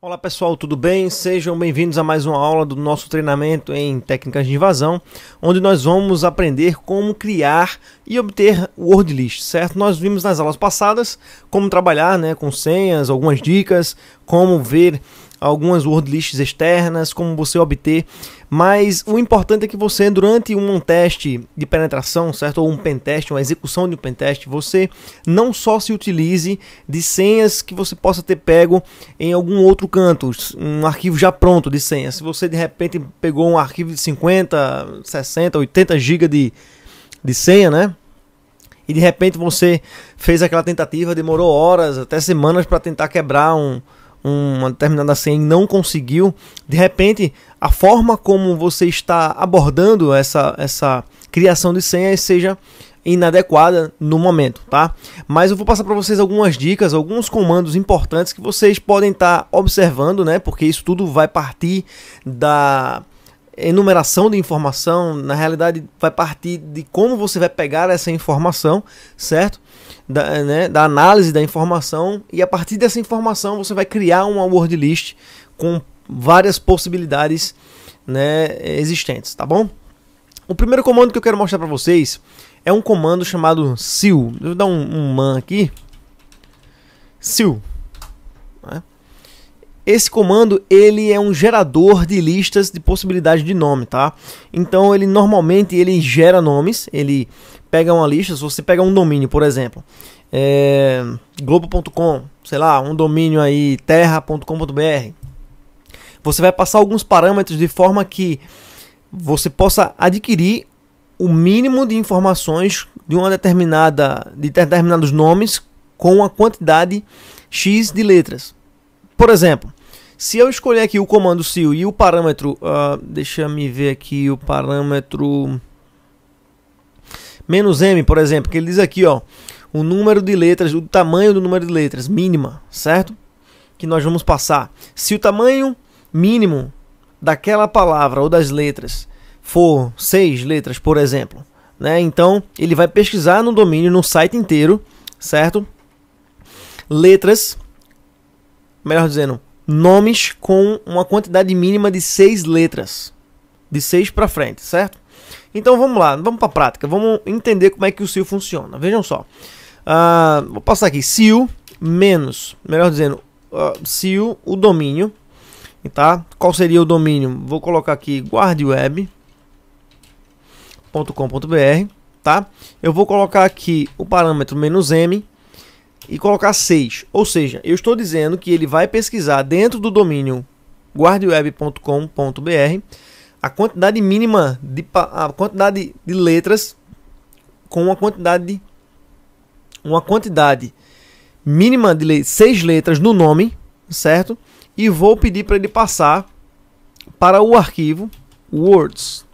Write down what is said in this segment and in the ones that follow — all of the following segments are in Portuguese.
Olá pessoal, tudo bem? Sejam bem-vindos a mais uma aula do nosso treinamento em técnicas de invasão, onde nós vamos aprender como criar e obter word list, certo? Nós vimos nas aulas passadas como trabalhar, com senhas, algumas dicas, como ver algumas word lists externas, como você obter, mas o importante é que você, durante um teste de penetração, certo? Ou um pentest, uma execução de um pentest, você não só se utilize de senhas que você possa ter pego em algum outro canto, um arquivo já pronto de senhas. Se você de repente pegou um arquivo de 50, 60, 80 GB de senha, né? E de repente você fez aquela tentativa, demorou horas, até semanas para tentar quebrar uma determinada senha e não conseguiu. De repente, a forma como você está abordando essa criação de senhas seja inadequada no momento, tá? Mas eu vou passar para vocês algumas dicas, alguns comandos importantes que vocês podem estar observando, né? Porque isso tudo vai partir da enumeração de informação, na realidade vai partir de como você vai pegar essa informação, certo? Da análise da informação, e a partir dessa informação você vai criar uma word list com várias possibilidades, existentes, tá bom? O primeiro comando que eu quero mostrar para vocês é um comando chamado seal. Eu vou dar um man aqui. Seal. Esse comando, ele é um gerador de listas de possibilidades de nome, tá? Então ele normalmente gera nomes, ele pega uma lista. Se você pega um domínio, por exemplo, globo.com, sei lá, um domínio aí terra.com.br, você vai passar alguns parâmetros de forma que você possa adquirir o mínimo de informações de determinados nomes com a quantidade X de letras. Por exemplo, se eu escolher aqui o comando seal e o parâmetro, deixa eu ver aqui o parâmetro "-m", por exemplo, que ele diz aqui, ó, o número de letras, o tamanho do número de letras mínima, certo? Que nós vamos passar. Se o tamanho mínimo daquela palavra ou das letras for 6 letras, por exemplo, então ele vai pesquisar no domínio, no site inteiro, certo? Letras, melhor dizendo, nomes com uma quantidade mínima de 6 letras, de 6 para frente, certo? Então vamos lá, vamos para a prática, vamos entender como é que o seal funciona. Vejam só, vou passar aqui, seal menos, melhor dizendo, seal, o domínio, tá? Qual seria o domínio? Vou colocar aqui guardweb.com.br, tá? Eu vou colocar aqui o parâmetro "-m", e colocar 6, ou seja, eu estou dizendo que ele vai pesquisar dentro do domínio guardweb.com.br a quantidade mínima a quantidade de letras com uma quantidade mínima de 6 letras no nome, certo? E vou pedir para ele passar para o arquivo words,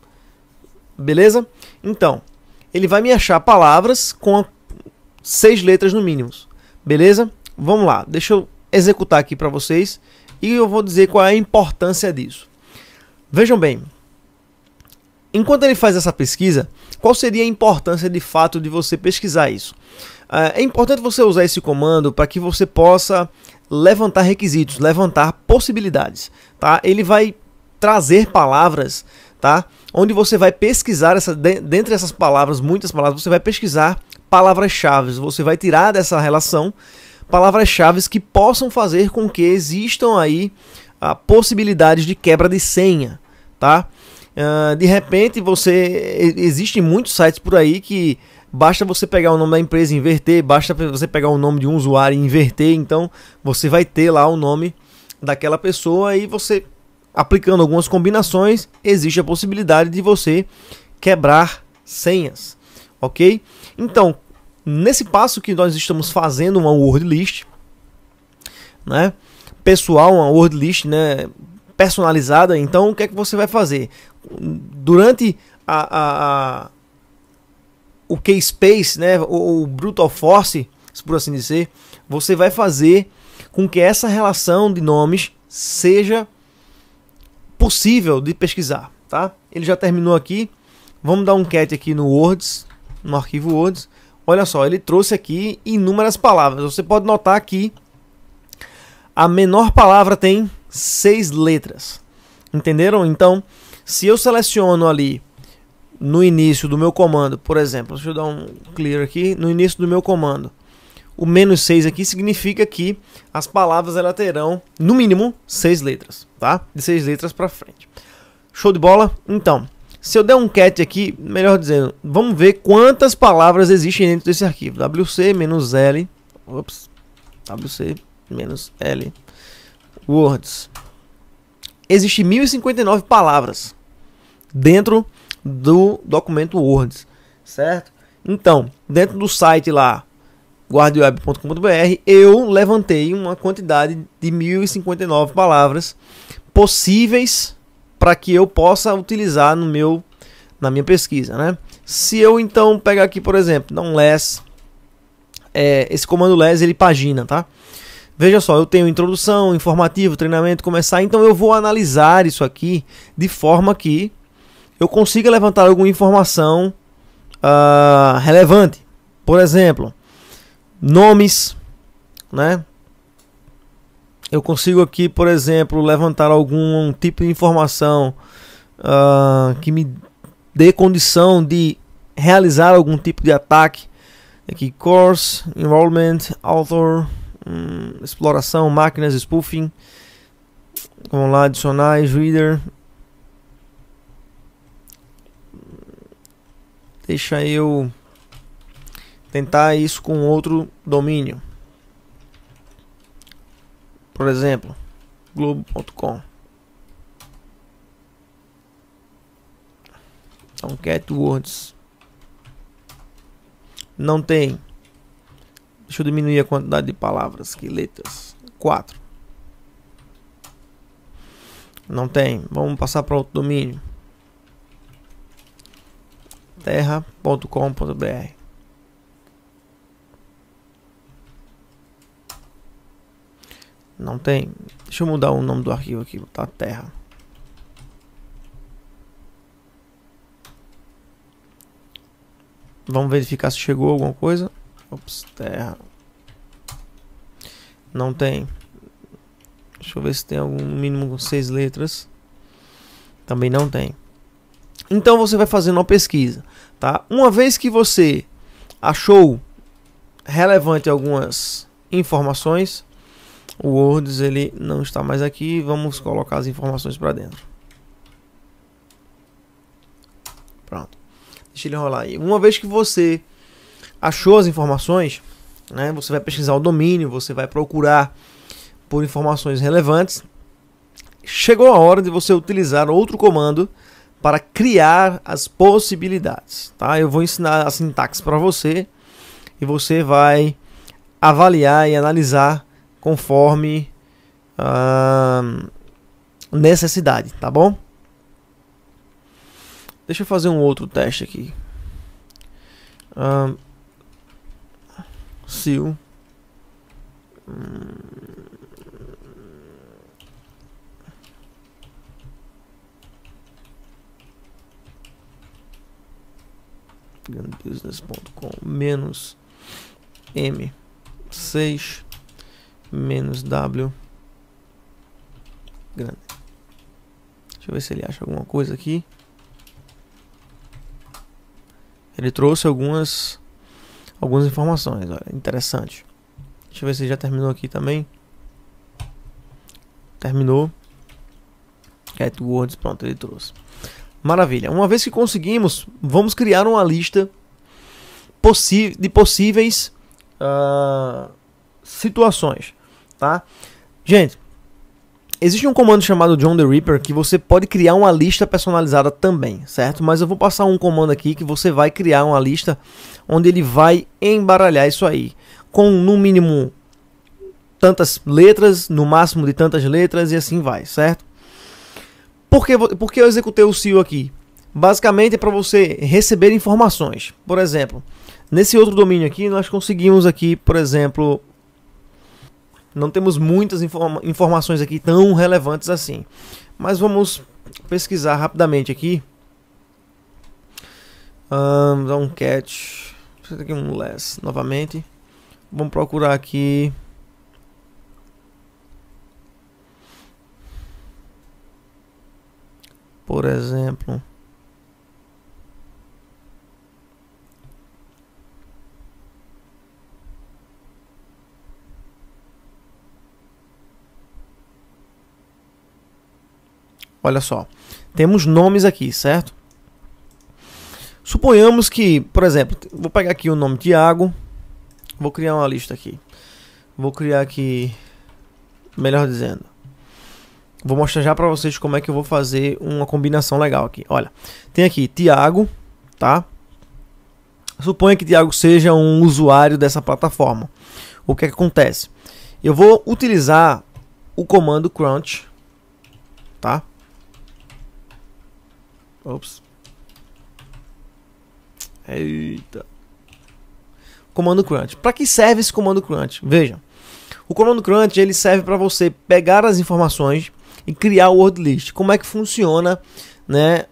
beleza? Então, ele vai me achar palavras com 6 letras no mínimo. Beleza? Vamos lá, deixa eu executar aqui para vocês e eu vou dizer qual é a importância disso. Vejam bem, enquanto ele faz essa pesquisa, qual seria a importância de fato de você pesquisar isso? É importante você usar esse comando para que você possa levantar requisitos, levantar possibilidades, tá? Ele vai trazer palavras, tá? Onde você vai pesquisar, dentre essas palavras, muitas palavras, você vai pesquisar palavras-chave, você vai tirar dessa relação palavras-chave que possam fazer com que existam aí possibilidades de quebra de senha, tá? De repente existem muitos sites por aí que basta você pegar o nome da empresa e inverter, basta você pegar o nome de um usuário e inverter, então você vai ter lá o nome daquela pessoa e você, aplicando algumas combinações, existe a possibilidade de você quebrar senhas, ok? Então, nesse passo que nós estamos fazendo uma word list, pessoal, uma word list, personalizada, então o que é que você vai fazer? Durante o keyspace, o brute force, por assim dizer, você vai fazer com que essa relação de nomes seja possível de pesquisar, tá? Ele já terminou aqui, vamos dar um cat aqui no words, no arquivo words. Olha só, ele trouxe aqui inúmeras palavras. Você pode notar que a menor palavra tem 6 letras. Entenderam? Então, se eu seleciono ali no início do meu comando, por exemplo, deixa eu dar um clear aqui, no início do meu comando, o -6 aqui significa que as palavras elas terão, no mínimo, 6 letras, tá? De 6 letras para frente. Show de bola? Então, se eu der um cat aqui, melhor dizendo, vamos ver quantas palavras existem dentro desse arquivo. wc-l, wc-l, words. Existem 1059 palavras dentro do documento Words, certo? Então, dentro do site lá, guardeweb.com.br, eu levantei uma quantidade de 1059 palavras possíveis para que eu possa utilizar na minha pesquisa, né? Se eu então pegar aqui, por exemplo, dar um less, esse comando less ele pagina, tá? Veja só, eu tenho introdução, informativo, treinamento, começar, então eu vou analisar isso aqui de forma que eu consiga levantar alguma informação relevante. Por exemplo, nomes, né? Eu consigo aqui, por exemplo, levantar algum tipo de informação que me dê condição de realizar algum tipo de ataque. Aqui, course, enrollment, author, exploração, máquinas, spoofing. Vamos lá, adicionais, reader. Deixa eu tentar isso com outro domínio. Por exemplo, globo.com. Então, cat words. Não tem. Deixa eu diminuir a quantidade de palavras, que letras. 4. Não tem. Vamos passar para outro domínio. terra.com.br. Não tem. Deixa eu mudar o nome do arquivo aqui, botar terra. Vamos verificar se chegou alguma coisa. Ops, terra. Não tem. Deixa eu ver se tem algum mínimo com 6 letras. Também não tem. Então você vai fazendo uma pesquisa, tá? Uma vez que você achou relevante algumas informações, o Words ele não está mais aqui. Vamos colocar as informações para dentro. Pronto. Deixa ele rolar aí. Uma vez que você achou as informações, né, você vai pesquisar o domínio, você vai procurar por informações relevantes. Chegou a hora de você utilizar outro comando para criar as possibilidades, tá? Eu vou ensinar a sintaxe para você e você vai avaliar e analisar conforme necessidade, tá bom? Deixa eu fazer um outro teste aqui. Seal. Business.com menos M6 menos W grande. Deixa eu ver se ele acha alguma coisa aqui. Ele trouxe algumas informações, olha, interessante. Deixa eu ver se já terminou aqui também. Terminou. Cat Words, pronto, ele trouxe. Maravilha. Uma vez que conseguimos, vamos criar uma lista de possíveis situações, tá? Gente, existe um comando chamado John the Ripper que você pode criar uma lista personalizada também, certo? Mas eu vou passar um comando aqui que você vai criar uma lista onde ele vai embaralhar isso aí com no mínimo tantas letras, no máximo de tantas letras e assim vai, certo? Por que eu executei o seal aqui? Basicamente é para você receber informações. Por exemplo, nesse outro domínio aqui, nós conseguimos aqui, por exemplo, não temos muitas informações aqui tão relevantes assim. Mas vamos pesquisar rapidamente aqui. Dar um catch. Aqui um less novamente. Vamos procurar aqui. por exemplo, olha só, temos nomes aqui, certo? Suponhamos que, por exemplo, vou pegar aqui o nome Tiago, vou criar uma lista aqui. Vou criar aqui, melhor dizendo, vou mostrar já para vocês como é que eu vou fazer uma combinação legal aqui. Olha, tem aqui Tiago, tá? Suponha que Tiago seja um usuário dessa plataforma. O que é que acontece? Eu vou utilizar o comando crunch, tá? Ops. Eita. Comando crunch. Para que serve esse comando crunch? Veja, o comando crunch ele serve para você pegar as informações e criar o word list. Como é que funciona, né,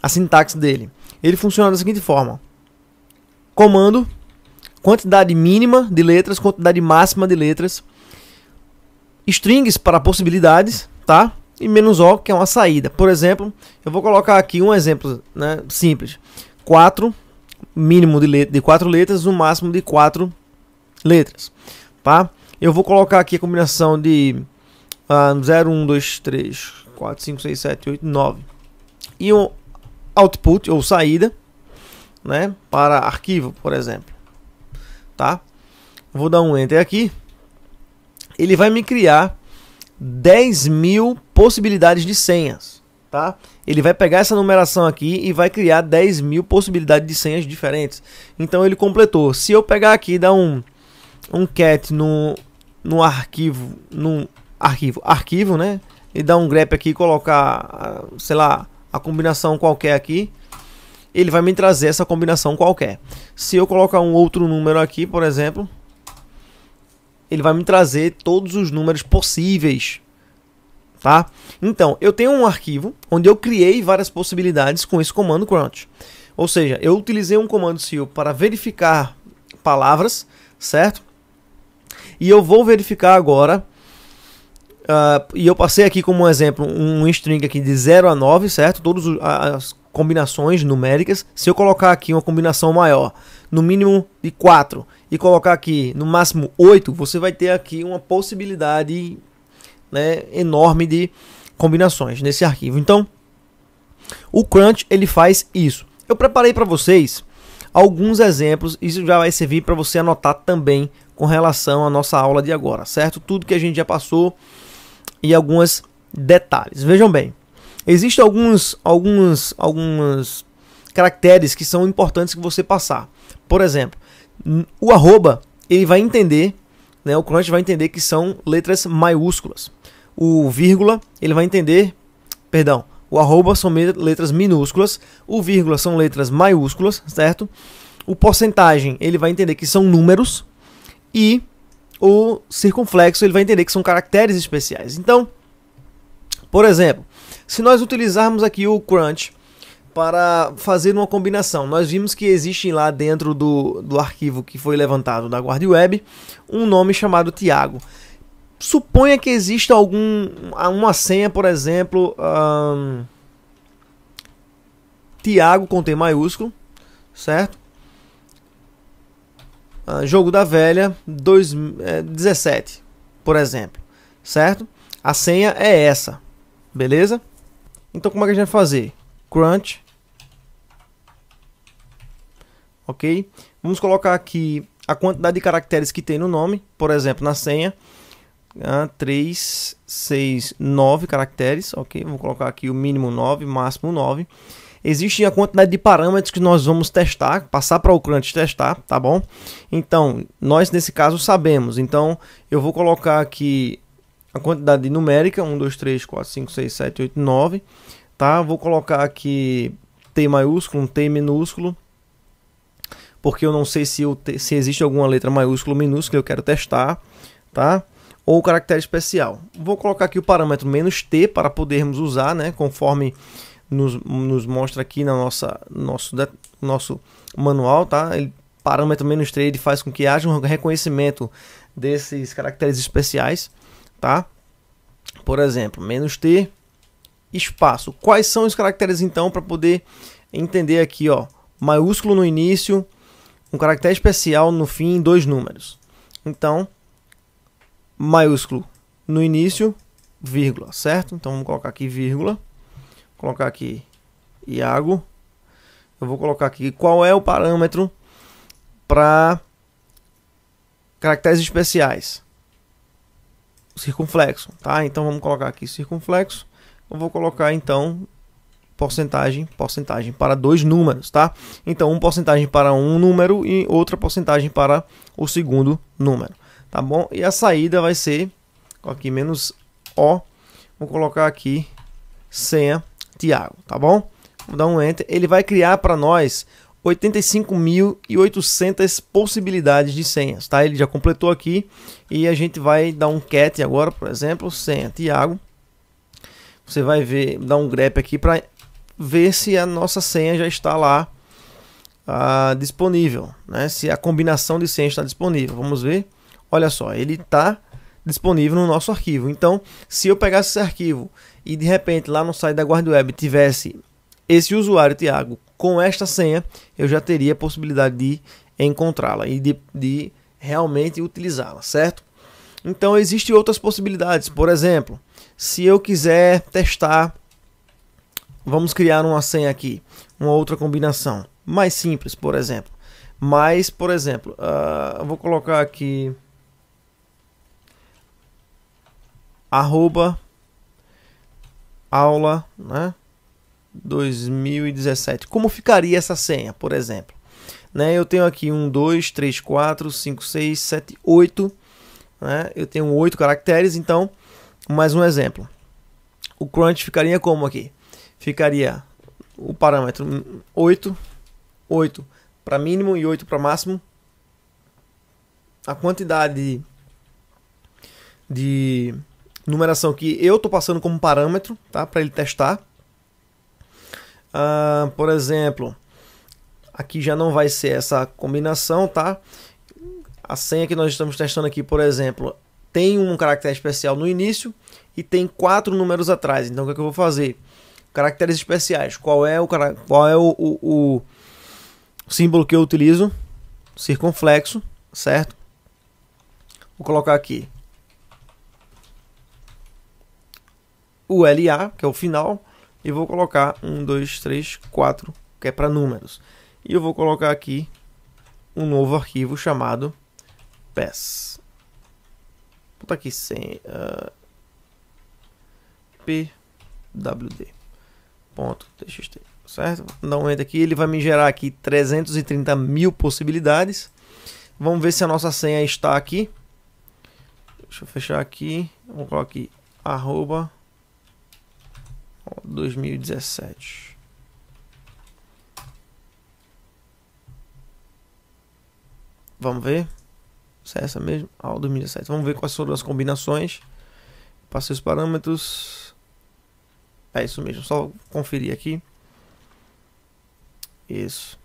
a sintaxe dele? Ele funciona da seguinte forma: comando, quantidade mínima de letras, quantidade máxima de letras, strings para possibilidades, tá? E menos O, que é uma saída. Por exemplo, eu vou colocar aqui um exemplo, né, simples: 4, mínimo de 4 letras, no máximo de 4 letras, tá? Eu vou colocar aqui a combinação de 0, 1, 2, 3, 4, 5, 6, 7, 8, 9 e um output ou saída, né, para arquivo, por exemplo, tá? Vou dar um enter aqui. Ele vai me criar 10.000 possibilidades de senhas, tá? Ele vai pegar essa numeração aqui e vai criar 10.000 possibilidades de senhas diferentes. Então ele completou. Se eu pegar aqui e dar um cat no arquivo, né? E dar um grep aqui e colocar, sei lá, a combinação qualquer aqui, ele vai me trazer essa combinação qualquer. Se eu colocar um outro número aqui, por exemplo, ele vai me trazer todos os números possíveis, tá? Então, eu tenho um arquivo onde eu criei várias possibilidades com esse comando crunch. Ou seja, eu utilizei um comando seal para verificar palavras, certo? E eu vou verificar agora, e eu passei aqui como um exemplo um string aqui de 0 a 9, certo? Todas as combinações numéricas. Se eu colocar aqui uma combinação maior, no mínimo de 4, e colocar aqui no máximo 8, você vai ter aqui uma possibilidade, né, enorme de combinações nesse arquivo. Então, o crunch ele faz isso. Eu preparei para vocês alguns exemplos, isso já vai servir para você anotar também com relação à nossa aula de agora, certo? Tudo que a gente já passou e alguns detalhes. Vejam bem, existem alguns caracteres que são importantes que você passar. Por exemplo, o arroba, ele vai entender, né, o crunch vai entender que são letras maiúsculas. O vírgula, ele vai entender, perdão, o arroba são letras minúsculas, o vírgula são letras maiúsculas, certo? O porcentagem, ele vai entender que são números, e o circunflexo, ele vai entender que são caracteres especiais. Então, por exemplo, se nós utilizarmos aqui o crunch para fazer uma combinação, nós vimos que existe lá dentro do arquivo que foi levantado da GuardWeb um nome chamado Tiago. Suponha que exista uma senha, por exemplo, Tiago com T maiúsculo, certo? Jogo da velha 17, por exemplo, certo? A senha é essa, beleza? Então como é que a gente vai fazer? Crunch, ok? Vamos colocar aqui a quantidade de caracteres que tem no nome, por exemplo, na senha, 3, 6, 9 caracteres, ok? Vou colocar aqui o mínimo 9, máximo 9. Existe a quantidade de parâmetros que nós vamos testar, passar para o crunch testar, tá bom? Então, nós nesse caso sabemos. Então, eu vou colocar aqui a quantidade numérica, 1, 2, 3, 4, 5, 6, 7, 8, 9, tá? Vou colocar aqui T maiúsculo, um T minúsculo, porque eu não sei se existe alguma letra maiúscula ou minúscula, eu quero testar, tá? Ou caractere especial. Vou colocar aqui o parâmetro "-t" para podermos usar, né? Conforme nos mostra aqui na nosso manual, tá? Parâmetro "-3" ele faz com que haja um reconhecimento desses caracteres especiais, tá? Por exemplo, "-t", espaço. Quais são os caracteres então para poder entender aqui, ó, maiúsculo no início, um caractere especial no fim, 2 números. Então, maiúsculo no início, vírgula, certo? Então vamos colocar aqui vírgula, colocar aqui Iago. Eu vou colocar aqui qual é o parâmetro para caracteres especiais. Circunflexo, tá? Então vamos colocar aqui circunflexo. Eu vou colocar então porcentagem para 2 números, tá? Então, uma porcentagem para um número e outra porcentagem para o segundo número, tá bom? E a saída vai ser, aqui menos O, vou colocar aqui senha Thiago, tá bom? Vou dar um Enter, ele vai criar para nós 85.800 possibilidades de senhas, tá? Ele já completou aqui e a gente vai dar um cat agora, por exemplo, senha Thiago. Você vai ver, dar um grep aqui para ver se a nossa senha já está lá disponível, né? Se a combinação de senha está disponível. Vamos ver. Olha só, ele está disponível no nosso arquivo. Então, se eu pegasse esse arquivo e de repente lá no site da GuardWeb tivesse esse usuário Thiago com esta senha, eu já teria a possibilidade de encontrá-la e de realmente utilizá-la, certo? Então, existem outras possibilidades. Por exemplo, se eu quiser testar, vamos criar uma senha aqui, uma outra combinação mais simples, por exemplo. Mas, por exemplo, eu vou colocar aqui @aula, né, 2017. Como ficaria essa senha, por exemplo? Né, eu tenho aqui 1, 2, 3, 4, 5, 6, 7, 8. Né, eu tenho 8 caracteres, então, mais um exemplo. O crunch ficaria como aqui? Ficaria o parâmetro 8 para mínimo e 8 para máximo. A quantidade de numeração que eu estou passando como parâmetro, tá? Para ele testar. Por exemplo, aqui já não vai ser essa combinação, tá? A senha que nós estamos testando aqui, por exemplo, tem um caractere especial no início e tem 4 números atrás. Então o que é que eu vou fazer? Caracteres especiais. Qual é o símbolo que eu utilizo? Circunflexo, certo? Vou colocar aqui o LA, que é o final, e vou colocar 1, 2, 3, 4, que é para números. E eu vou colocar aqui um novo arquivo chamado PES. Vou botar aqui sem pwd.txt, certo? Vou dar um enter aqui, ele vai me gerar aqui 330.000 possibilidades. Vamos ver se a nossa senha está aqui. Deixa eu fechar aqui. Vou colocar aqui @2017. Vamos ver se é essa mesmo. 2017. Vamos ver quais foram as combinações. Passei os parâmetros. É isso mesmo. Só conferir aqui. Isso.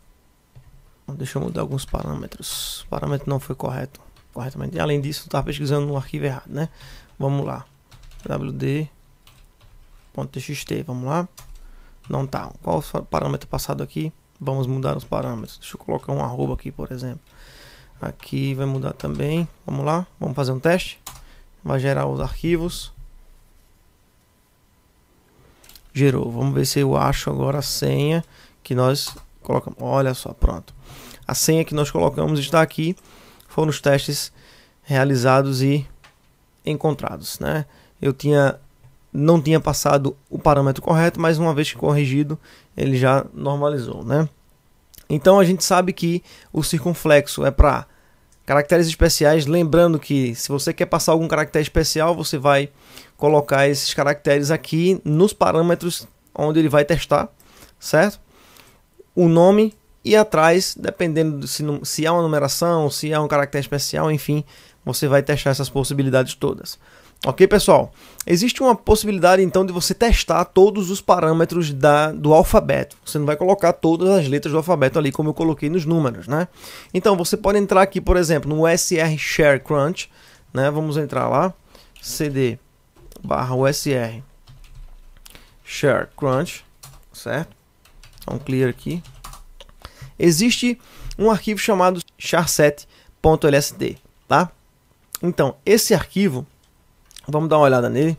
Deixa eu mudar alguns parâmetros. O parâmetro não foi corretamente. Além disso, eu estava pesquisando no arquivo errado, né? Vamos lá. wd.txt. Vamos lá. Não tá. Qual o parâmetro passado aqui? Vamos mudar os parâmetros. Deixa eu colocar um arroba aqui, por exemplo. Aqui vai mudar também. Vamos lá. Vamos fazer um teste. Vai gerar os arquivos. Gerou. Vamos ver se eu acho agora a senha que nós colocamos. Olha só, pronto. A senha que nós colocamos está aqui. Foram os testes realizados e encontrados, né? Eu não tinha passado o parâmetro correto, mas uma vez que corrigido, ele já normalizou, né? Então a gente sabe que o circunflexo é para caracteres especiais. Lembrando que se você quer passar algum caractere especial, você vai colocar esses caracteres aqui nos parâmetros onde ele vai testar, certo? O nome e atrás, dependendo se há uma numeração, se há um caractere especial, enfim, você vai testar essas possibilidades todas. Ok, pessoal? Existe uma possibilidade, então, de você testar todos os parâmetros do alfabeto. Você não vai colocar todas as letras do alfabeto ali, como eu coloquei nos números, né? Então, você pode entrar aqui, por exemplo, no USR Share Crunch, né? Vamos entrar lá, cd/usr char crunch, certo? Então clear aqui. Existe um arquivo chamado char7.lst, tá? Então, esse arquivo, vamos dar uma olhada nele.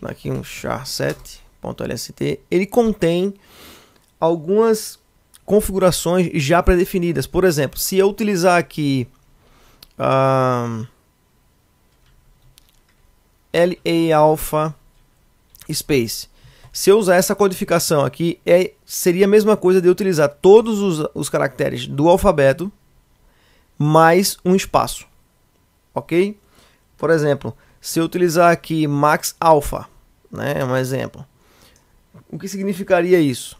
Aqui um char7.lst, ele contém algumas configurações já pré-definidas. Por exemplo, se eu utilizar aqui LA alpha space, se eu usar essa codificação aqui, seria a mesma coisa de eu utilizar todos os caracteres do alfabeto mais um espaço, ok? Por exemplo, se eu utilizar aqui max alpha, né, um exemplo, o que significaria isso?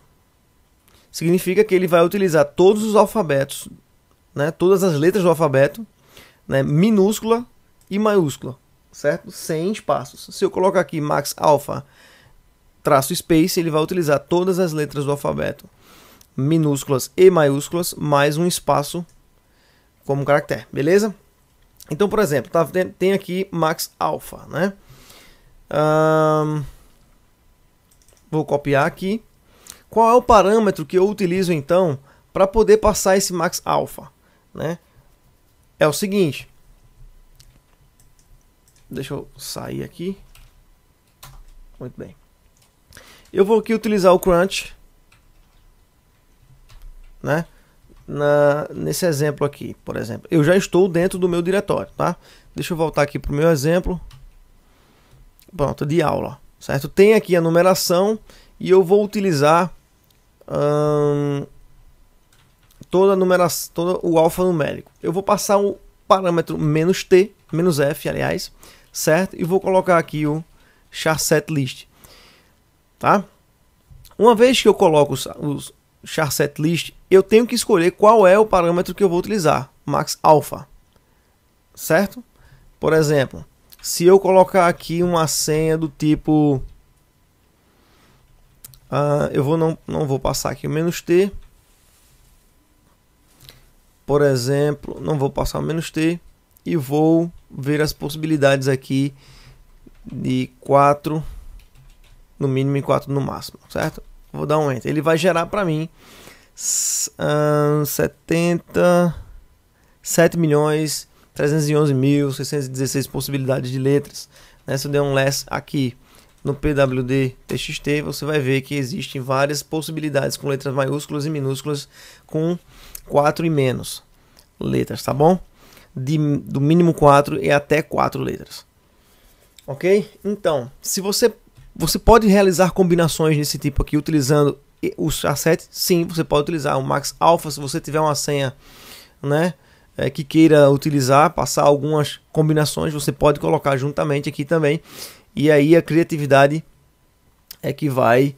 Significa que ele vai utilizar todos os alfabetos, né, todas as letras do alfabeto, né, minúscula e maiúscula, certo? Sem espaços. Se eu colocar aqui max alpha traço space, ele vai utilizar todas as letras do alfabeto, minúsculas e maiúsculas, mais um espaço como caractere, beleza? Então, por exemplo, tem aqui max alpha, né? Vou copiar aqui. Qual é o parâmetro que eu utilizo então para poder passar esse max alpha, né? É o seguinte. Deixa eu sair aqui. Muito bem. Eu vou aqui utilizar o crunch, né? Nesse exemplo aqui, por exemplo, eu já estou dentro do meu diretório, tá? Deixa eu voltar aqui para o meu exemplo. Pronto, de aula, certo? Tem aqui a numeração e eu vou utilizar toda a numeração, todo o alfanumérico. Eu vou passar o parâmetro -t, -f, aliás, certo? E vou colocar aqui o char7list, tá? Uma vez que eu coloco os char7list, eu tenho que escolher qual é o parâmetro que eu vou utilizar, max alpha, certo? Por exemplo, se eu colocar aqui uma senha do tipo eu não vou passar aqui o -t, por exemplo, não vou passar o -t e vou ver as possibilidades aqui de 4 no mínimo e 4 no máximo, certo? Vou dar um enter, ele vai gerar para mim 7.311.616 possibilidades de letras, né? Se eu der um less aqui no pwd txt, você vai ver que existem várias possibilidades com letras maiúsculas e minúsculas com 4 e menos letras, tá bom? Do mínimo 4 e até 4 letras. Ok? Então, se você pode realizar combinações desse tipo aqui utilizando o char7, sim, você pode utilizar o max alpha se você tiver uma senha, né, que queira utilizar, passar algumas combinações, você pode colocar juntamente aqui também. E aí a criatividade é que vai,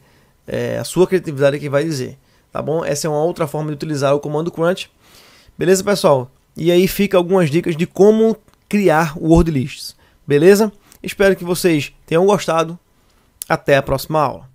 a sua criatividade é que vai dizer, tá bom? Essa é uma outra forma de utilizar o comando crunch. Beleza, pessoal? E aí fica algumas dicas de como criar word lists. Beleza? Espero que vocês tenham gostado. Até a próxima aula.